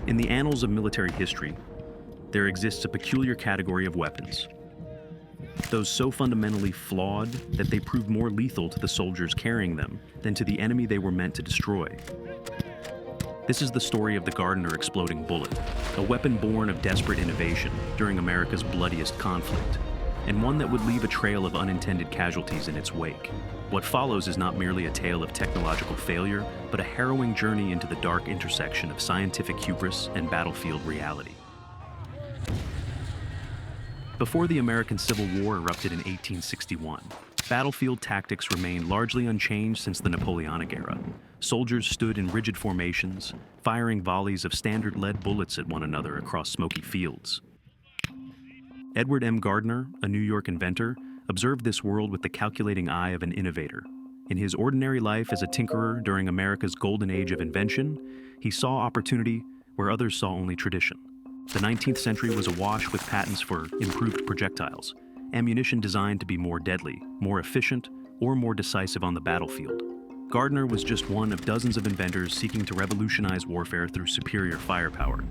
In the annals of military history, there exists a peculiar category of weapons. Those so fundamentally flawed that they proved more lethal to the soldiers carrying them than to the enemy they were meant to destroy. This is the story of the Gardiner Exploding Bullet, a weapon born of desperate innovation during America's bloodiest conflict, and one that would leave a trail of unintended casualties in its wake. What follows is not merely a tale of technological failure, but a harrowing journey into the dark intersection of scientific hubris and battlefield reality. Before the American Civil War erupted in 1861, battlefield tactics remained largely unchanged since the Napoleonic era. Soldiers stood in rigid formations, firing volleys of standard lead bullets at one another across smoky fields. Edward M. Gardiner, a New York inventor, observed this world with the calculating eye of an innovator. In his ordinary life as a tinkerer during America's golden age of invention, he saw opportunity where others saw only tradition. The 19th century was awash with patents for improved projectiles, ammunition designed to be more deadly, more efficient, or more decisive on the battlefield. Gardiner was just one of dozens of inventors seeking to revolutionize warfare through superior firepower.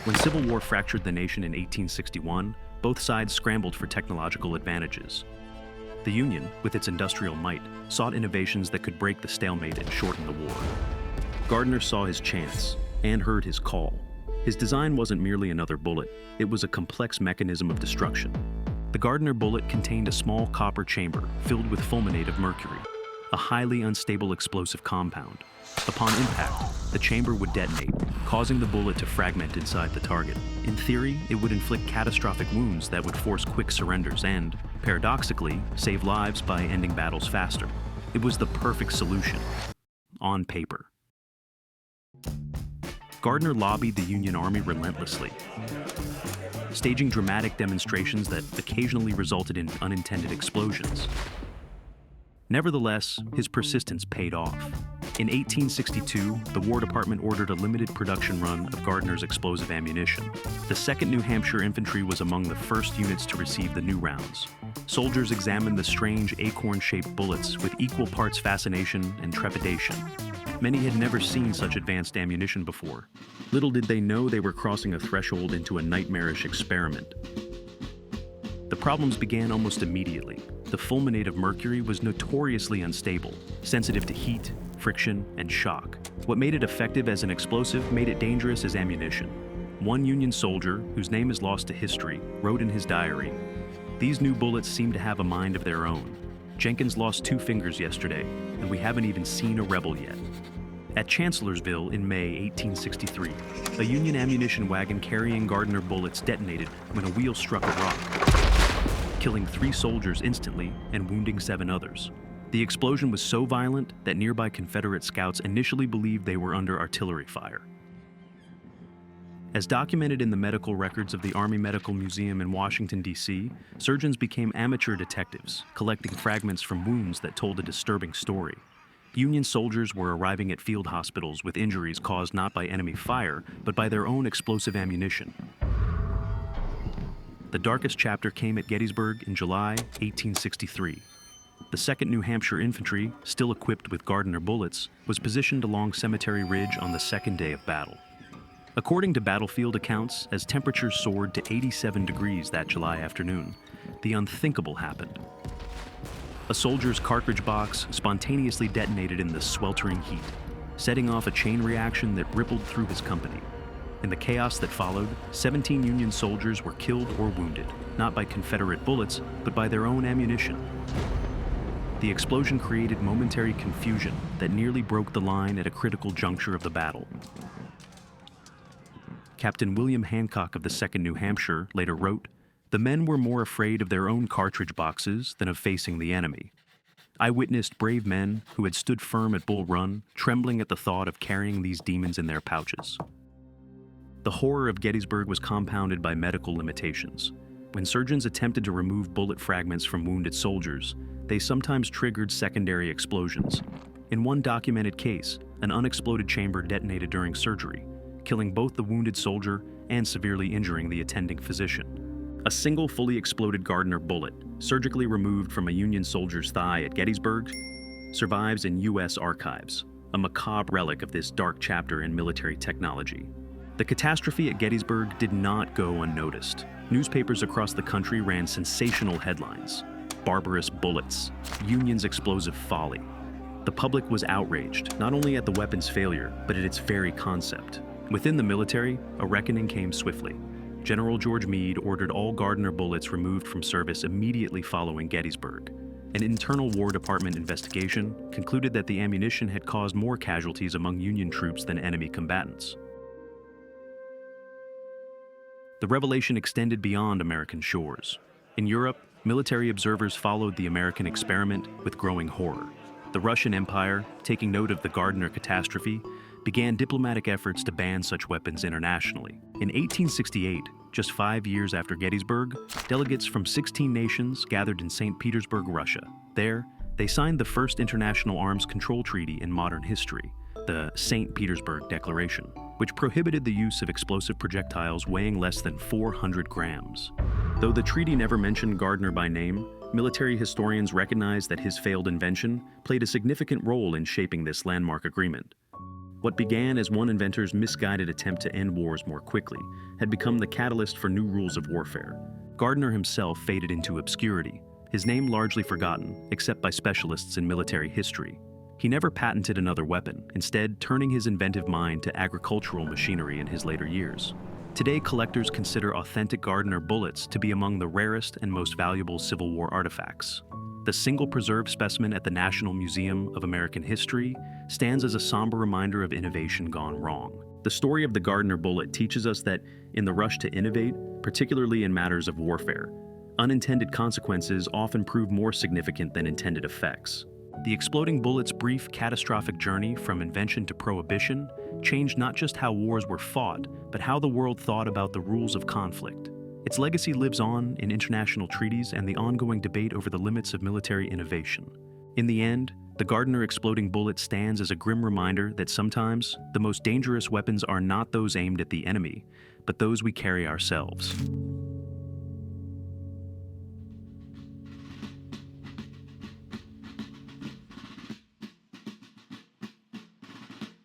When Civil War fractured the nation in 1861, both sides scrambled for technological advantages. The Union, with its industrial might, sought innovations that could break the stalemate and shorten the war. Gardiner saw his chance and heard his call. His design wasn't merely another bullet, it was a complex mechanism of destruction. The Gardiner bullet contained a small copper chamber filled with fulminate of mercury, a highly unstable explosive compound. Upon impact, the chamber would detonate, causing the bullet to fragment inside the target. In theory, it would inflict catastrophic wounds that would force quick surrenders and, paradoxically, save lives by ending battles faster. It was the perfect solution. On paper. Gardiner lobbied the Union Army relentlessly, staging dramatic demonstrations that occasionally resulted in unintended explosions. Nevertheless, his persistence paid off. In 1862, the War Department ordered a limited production run of Gardiner's explosive ammunition. The 2nd New Hampshire Infantry was among the first units to receive the new rounds. Soldiers examined the strange acorn-shaped bullets with equal parts fascination and trepidation. Many had never seen such advanced ammunition before. Little did they know they were crossing a threshold into a nightmarish experiment. The problems began almost immediately. The fulminate of mercury was notoriously unstable, sensitive to heat, friction, and shock. What made it effective as an explosive made it dangerous as ammunition. One Union soldier, whose name is lost to history, wrote in his diary, "These new bullets seem to have a mind of their own. Jenkins lost 2 fingers yesterday, and we haven't even seen a rebel yet." At Chancellorsville in May 1863, a Union ammunition wagon carrying Gardiner bullets detonated when a wheel struck a rock, killing 3 soldiers instantly and wounding 7 others. The explosion was so violent that nearby Confederate scouts initially believed they were under artillery fire. As documented in the medical records of the Army Medical Museum in Washington, D.C., surgeons became amateur detectives, collecting fragments from wounds that told a disturbing story. Union soldiers were arriving at field hospitals with injuries caused not by enemy fire, but by their own explosive ammunition. The darkest chapter came at Gettysburg in July 1863. The 2nd New Hampshire Infantry, still equipped with Gardiner bullets, was positioned along Cemetery Ridge on the 2nd day of battle. According to battlefield accounts, as temperatures soared to 87 degrees that July afternoon, the unthinkable happened. A soldier's cartridge box spontaneously detonated in the sweltering heat, setting off a chain reaction that rippled through his company. In the chaos that followed, 17 Union soldiers were killed or wounded, not by Confederate bullets, but by their own ammunition. The explosion created momentary confusion that nearly broke the line at a critical juncture of the battle. Captain William Hancock of the 2nd New Hampshire later wrote, "The men were more afraid of their own cartridge boxes than of facing the enemy. I witnessed brave men who had stood firm at Bull Run, trembling at the thought of carrying these demons in their pouches." The horror of Gettysburg was compounded by medical limitations. When surgeons attempted to remove bullet fragments from wounded soldiers, they sometimes triggered secondary explosions. In one documented case, an unexploded chamber detonated during surgery, killing both the wounded soldier and severely injuring the attending physician. A single fully exploded Gardiner bullet, surgically removed from a Union soldier's thigh at Gettysburg, survives in U.S. archives, a macabre relic of this dark chapter in military technology. The catastrophe at Gettysburg did not go unnoticed. Newspapers across the country ran sensational headlines: barbarous bullets, Union's explosive folly. The public was outraged, not only at the weapon's failure, but at its very concept. Within the military, a reckoning came swiftly. General George Meade ordered all Gardiner bullets removed from service immediately following Gettysburg. An internal War Department investigation concluded that the ammunition had caused more casualties among Union troops than enemy combatants. The revelation extended beyond American shores. In Europe, military observers followed the American experiment with growing horror. The Russian Empire, taking note of the Gardiner catastrophe, began diplomatic efforts to ban such weapons internationally. In 1868, just 5 years after Gettysburg, delegates from 16 nations gathered in St. Petersburg, Russia. There, they signed the first international arms control treaty in modern history, the St. Petersburg Declaration, which prohibited the use of explosive projectiles weighing less than 400 grams. Though the treaty never mentioned Gardiner by name, military historians recognize that his failed invention played a significant role in shaping this landmark agreement. What began as one inventor's misguided attempt to end wars more quickly had become the catalyst for new rules of warfare. Gardiner himself faded into obscurity, his name largely forgotten, except by specialists in military history. He never patented another weapon, instead turning his inventive mind to agricultural machinery in his later years. Today, collectors consider authentic Gardiner bullets to be among the rarest and most valuable Civil War artifacts. The single preserved specimen at the National Museum of American History stands as a somber reminder of innovation gone wrong. The story of the Gardiner bullet teaches us that, in the rush to innovate, particularly in matters of warfare, unintended consequences often prove more significant than intended effects. The exploding bullet's brief, catastrophic journey from invention to prohibition changed not just how wars were fought, but how the world thought about the rules of conflict. Its legacy lives on in international treaties and the ongoing debate over the limits of military innovation. In the end, the Gardiner Exploding Bullet stands as a grim reminder that sometimes the most dangerous weapons are not those aimed at the enemy, but those we carry ourselves.